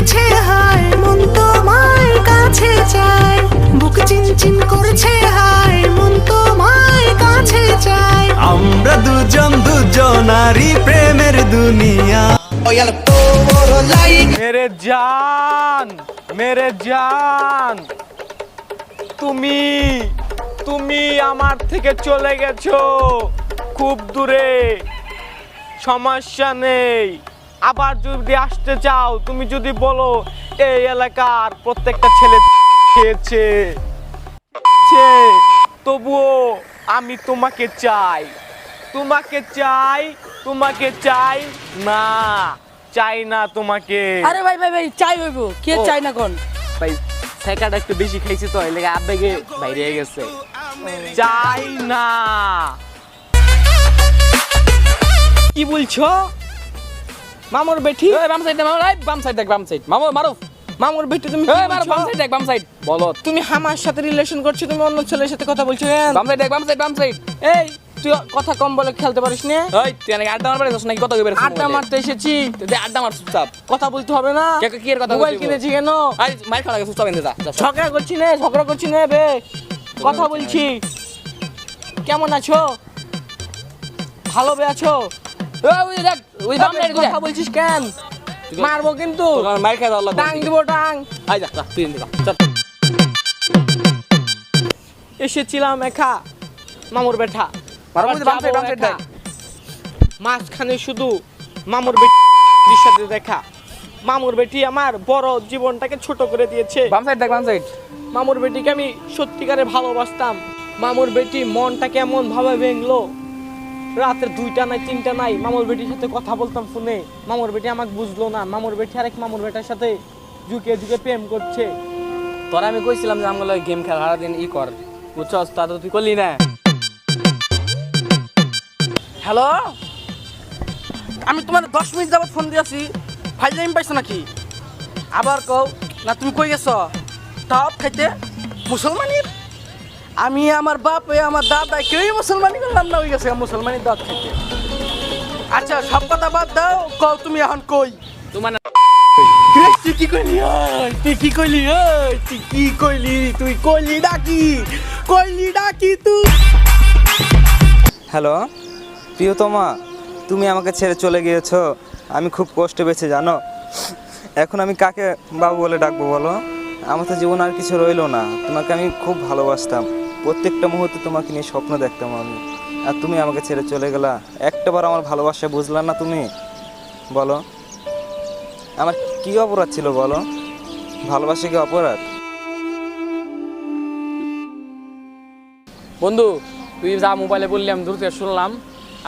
করছে হায়, মন তোমার কাছে চায়। বুক চিনচিন করছে হায়, মন তোমার কাছে চায়। আমরা দুজন দুজনারই প্রেমের দুনিয়া। মেরে জান তুমি তুমি আমার থেকে চলে গেছো খুব দূরে, সমস্যা নেই। আবার যদি আসতে চাও, তুমি যদি বলো এই এলাকার প্রত্যেকটা ছেলে খেয়েছে, তবুও আমি তোমাকে চাই, তোমাকে চাই, তোমাকে চাই না, চাই না তোমাকে। আরে ভাই ভাই ভাই চাই হইব, কে চাই না কোন ভাই সেকাটা একটু বেশি খাইছি তো, এলাকা আবেগে বাইরে গেছে। চাই না। কি বলছো? মামুর বেটি? বাম সাইড মামু, এই বাম সাইড দেখ, বাম সাইড মামু মারুফ। মামুর বেটি তুমি এই মারুফ, বাম সাইড দেখ, বাম সাইড বলো। তুমি আমার সাথে রিলেশন করছো, তুমি অন্য ছেলের সাথে কথা বলছো কেন? বাম সাইড দেখ, বাম সাইড, বাম সাইড। এই তুই কথা কম বলে খেলতে পারিস না? ওই তুই নাকি আড্ডা মারবার এসেছিস নাকি? কথা কইবার আড্ডা মারতে এসেছি, তুই আড্ডা মার চুপচাপ। কথা বলতে হবে না। কি এর কথা মোবাইল বলছিস? কিনেছি কেন? আই মার খাওয়া লাগে, চুপচাপ এনে যা। ঝগড়া করছি না বে, কথা বলছি। কেমন আছো? ভালো বে আছো? ওই দেখ, ওই বাম সাইড কথা বলছিস কেন? মারবো কিন্তু, তোর মার খাওয়া দাও। টাং দিব টাং। আই যা, তুই এনে যা, চল। এসেছিলাম একা মামুর বেটা, মারবো বাম সাইড, বাম সাইড দেখ। মাঝখানে শুধু মামুর বেটির সাথে দেখা। মামুর বেটি আমার বড় জীবনটাকে ছোট করে দিয়েছে। বাম সাইড দেখ, বাম সাইড। মামুর বেটিকে আমি সত্যিকারে ভালোবাসতাম। মামুর বেটি মনটা কেমন ভাবে ভেঙলো। রাতের 2টা নাই 3টা নাই মামুর বেটির সাথে কথা বলতাম ফোনে। মামুর বেটি আমাকে বুঝলো না। মামুর বেটি আরেক মামুর বেটার সাথে ঝুঁকে ঝুঁকে প্রেম করছে। তোরা আমি কইছিলাম যে আমগুলো গেম খেলা সারাদিন ই কর, বুঝছস? তা তো তুই করলি না। হ্যালো, আমি তোমার 10 মিনিট যাবত ফোন দিয়েছি, ফাইল পাইছো নাকি? আবার কও না, তুমি কই গেছো? তাও খাইতে মুসলমানির? আমি আমার বাপ আমার দাদা কেউই মুসলমানি করলাম না, হয়ে গেছে মুসলমানি দাঁত খাইতে। আচ্ছা সব কথা বাদ দাও, কও তুমি এখন কই? তোমার তুই কি কইলি? তুই কি কইলি? তুই কি কইলি? তুই কইলি ডাকি, কইলি ডাকি তুই। হ্যালো প্রিয়তমা, তুমি আমাকে ছেড়ে চলে গিয়েছো, আমি খুব কষ্টে পেয়েছি জানো। এখন আমি কাকে বাবু বলে ডাকবো বলো? আমার তো জীবন আর কিছু রইলো না। তোমাকে আমি খুব ভালোবাসতাম, প্রত্যেকটা মুহূর্তে তোমাকে নিয়ে স্বপ্ন দেখতাম আমি, আর তুমি আমাকে ছেড়ে চলে গেলা। একটাবার আমার ভালোবাসা বুঝলা না তুমি? বলো আমার কি অপরাধ ছিল বলো? ভালোবাসা কি অপরাধ? বন্ধু, তুই যা মোবাইলে বললি আমি দূর থেকে শুনলাম,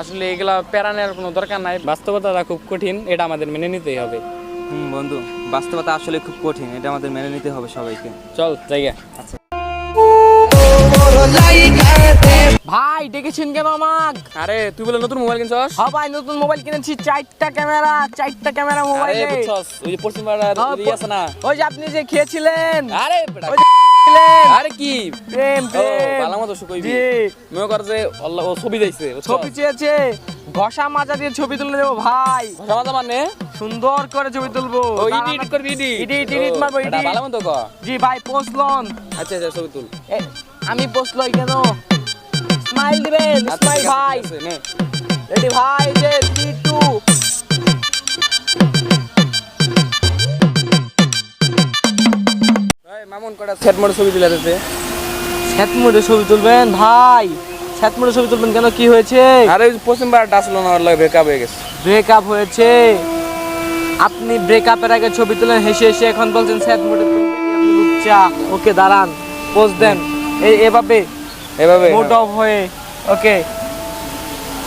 আসলে এগুলা প্যারানের কোনো দরকার নাই। বাস্তবতাটা খুব কঠিন, এটা আমাদের মেনে নিতেই হবে। বন্ধু, বাস্তবতা আসলে খুব কঠিন, এটা আমাদের মেনে নিতে হবে সবাইকে। চল জায়গা। আচ্ছা ভাই ডেকেছেন কেন আমাকে? আরে তুই বলে নতুন মোবাইল কিনছস? হ্যাঁ ভাই, নতুন মোবাইল কিনেছি, 4টা ক্যামেরা আরে মোবাইলে। বুঝছস, ওই যে পশ্চিম পাড়ার ই আছে না? ওই যে আপনি যে খেয়েছিলেন, আরে বেটা, ওই যে খেয়েছিলেন। আরে কি প্রেম ও প্রেম। ভালো মতো কইবি। জি, মনে কর যে আল্লাহ ও ছবি দিয়েছে, ছবি চেয়েছে, ঘষা মাজা দিয়ে ছবি তুলে দেবো ভাই। সমাজ মানে সুন্দর করে ছবি তুলবো। ও এডিট করবি, এডিট মারবো, এটা ভালো মতো কর। জি ভাই, পোস্টলন। আচ্ছা আচ্ছা, ছবি তুল। আমি পোস্টলই কেন? স্মাইল দিবেন, আচ্ছা, স্মাইল ঠিক আছে, ভাই। ঠিক আছে, নে। রেডি ভাই, যে 3 2। ভাই মামুন কটা সেট মোড ছবি তুলে দিতে। সেট মোডে ছবি তুলবেন ভাই? সেট মোডে ছবি তুলবেন কেন, কি হয়েছে? আরে ওই পশ্চিম পাড়াটা আসলো না, ওর লাগে ব্রেকআপ হয়ে গেছে। ব্রেকআপ হয়েছে? আপনি ব্রেকআপের আগে ছবি তুলেন হেসে হেসে, এখন বলছেন সেট মোডে তুলবেন। আপনি লুচ্চা। ওকে দাঁড়ান, পোজ দেন এভাবে এভাবে মোড অফ হয়ে। ওকে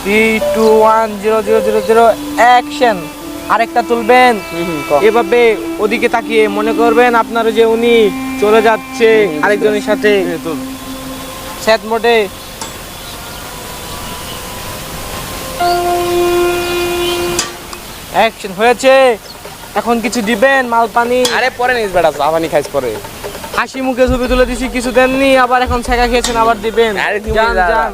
3 2 1 0 0 0 0 অ্যাকশন। আরেকটা তুলবেন এভাবে ওদিকে তাকিয়ে, মনে করবেন আপনার যে উনি চলে যাচ্ছে আরেকজনের সাথে। সেট মোডে অ্যাকশন হয়েছে। এখন কিছু দিবেন মাল পানি? আরে পরে নিস বেটা, সাবানি খাইস পরে। হাসি মুখে ছবি তুলে দিছি, কিছু দেননি, আবার এখন ছেঁকা খেয়েছেন, আবার দিবেন। আরে দিবি যান যা। যান।